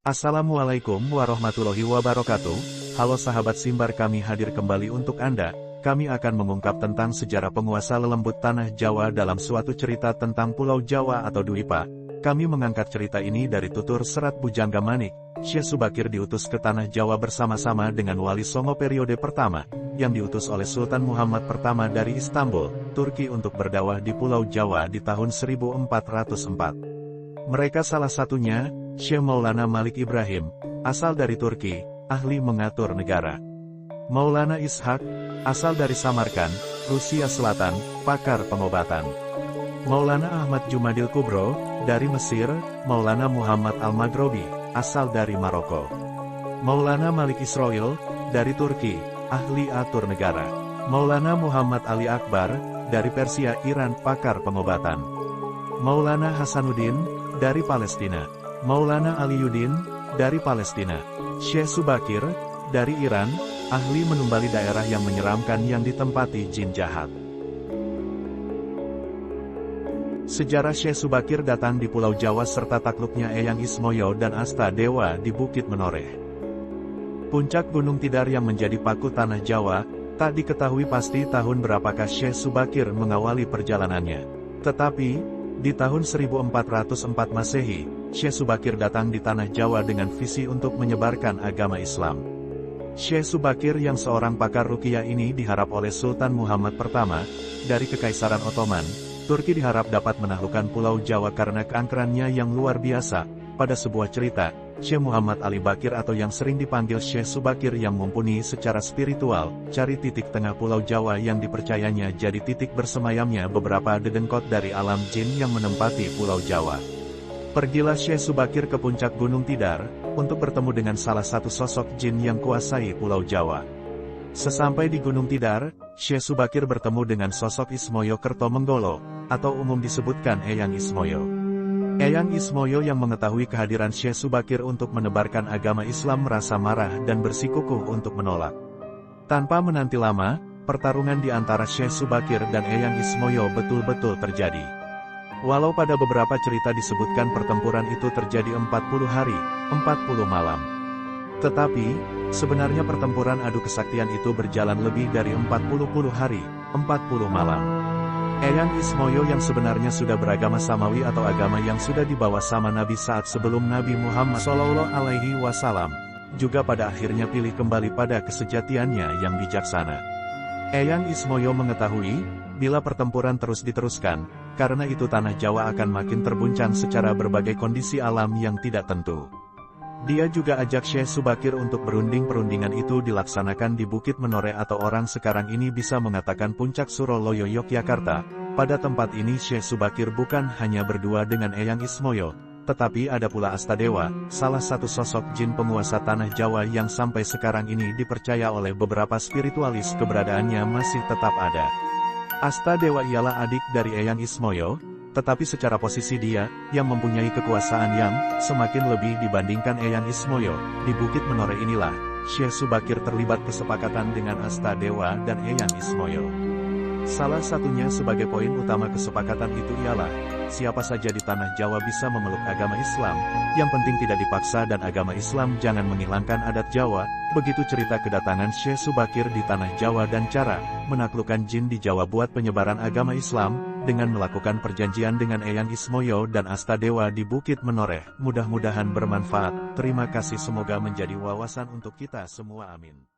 Assalamualaikum warahmatullahi wabarakatuh. Halo sahabat Simbar, kami hadir kembali untuk Anda. Kami akan mengungkap tentang sejarah penguasa lelembut tanah Jawa dalam suatu cerita tentang Pulau Jawa atau Dwipa. Kami mengangkat cerita ini dari tutur serat Bujangga Manik. Syekh Subakir diutus ke tanah Jawa bersama-sama dengan Wali Songo periode pertama, yang diutus oleh Sultan Muhammad pertama dari Istanbul, Turki untuk berdakwah di Pulau Jawa di tahun 1404. Mereka salah satunya, Syekh Maulana Malik Ibrahim, asal dari Turki, ahli mengatur negara. Maulana Ishak, asal dari Samarkand, Rusia Selatan, pakar pengobatan. Maulana Ahmad Jumadil Kubro, dari Mesir. Maulana Muhammad Al-Maghrobi, asal dari Maroko. Maulana Malik Israel, dari Turki, ahli atur negara. Maulana Muhammad Ali Akbar, dari Persia Iran, pakar pengobatan. Maulana Hasanuddin, dari Palestina. Maulana Aliyuddin, dari Palestina. Syekh Subakir, dari Iran, ahli menumbali daerah yang menyeramkan yang ditempati jin jahat. Sejarah Syekh Subakir datang di Pulau Jawa serta takluknya Eyang Ismoyo dan Asta Dewa di Bukit Menoreh. Puncak Gunung Tidar yang menjadi paku tanah Jawa, tak diketahui pasti tahun berapakah Syekh Subakir mengawali perjalanannya. Tetapi, di tahun 1404 Masehi, Syekh Subakir datang di tanah Jawa dengan visi untuk menyebarkan agama Islam. Syekh Subakir yang seorang pakar ruqyah ini diharap oleh Sultan Muhammad pertama, dari Kekaisaran Ottoman, Turki diharap dapat menaklukkan Pulau Jawa karena keangkerannya yang luar biasa. Pada sebuah cerita, Syekh Muhammad Ali Bakir atau yang sering dipanggil Syekh Subakir yang mumpuni secara spiritual, cari titik tengah Pulau Jawa yang dipercayanya jadi titik bersemayamnya beberapa dedengkot dari alam jin yang menempati Pulau Jawa. Pergilah Syekh Subakir ke puncak Gunung Tidar, untuk bertemu dengan salah satu sosok jin yang kuasai Pulau Jawa. Sesampai di Gunung Tidar, Syekh Subakir bertemu dengan sosok Ismoyo Kertomenggolo, atau umum disebutkan Eyang Ismoyo. Eyang Ismoyo yang mengetahui kehadiran Syekh Subakir untuk menebarkan agama Islam merasa marah dan bersikukuh untuk menolak. Tanpa menanti lama, pertarungan di antara Syekh Subakir dan Eyang Ismoyo betul-betul terjadi. Walau pada beberapa cerita disebutkan pertempuran itu terjadi 40 hari, 40 malam. Tetapi, sebenarnya pertempuran adu kesaktian itu berjalan lebih dari 40 hari, 40 malam. Eyang Ismoyo yang sebenarnya sudah beragama Samawi atau agama yang sudah dibawa sama Nabi saat sebelum Nabi Muhammad SAW, juga pada akhirnya pilih kembali pada kesejatiannya yang bijaksana. Eyang Ismoyo mengetahui, bila pertempuran terus diteruskan, karena itu tanah Jawa akan makin terguncang secara berbagai kondisi alam yang tidak tentu. Dia juga ajak Syekh Subakir untuk perundingan itu dilaksanakan di Bukit Menoreh atau orang sekarang ini bisa mengatakan Puncak Suroloyo Yogyakarta. Pada tempat ini Syekh Subakir bukan hanya berdua dengan Eyang Ismoyo, tetapi ada pula Asta Dewa, salah satu sosok jin penguasa tanah Jawa yang sampai sekarang ini dipercaya oleh beberapa spiritualis keberadaannya masih tetap ada. Asta Dewa ialah adik dari Eyang Ismoyo, tetapi secara posisi dia, yang mempunyai kekuasaan yang semakin lebih dibandingkan Eyang Ismoyo. Di Bukit Menoreh inilah, Syekh Subakir terlibat kesepakatan dengan Asta Dewa dan Eyang Ismoyo. Salah satunya sebagai poin utama kesepakatan itu ialah, siapa saja di tanah Jawa bisa memeluk agama Islam, yang penting tidak dipaksa dan agama Islam jangan menghilangkan adat Jawa. Begitu cerita kedatangan Syekh Subakir di tanah Jawa dan cara menaklukkan jin di Jawa buat penyebaran agama Islam, dengan melakukan perjanjian dengan Eyang Ismoyo dan Asta Dewa di Bukit Menoreh. Mudah-mudahan bermanfaat. Terima kasih, semoga menjadi wawasan untuk kita semua, amin.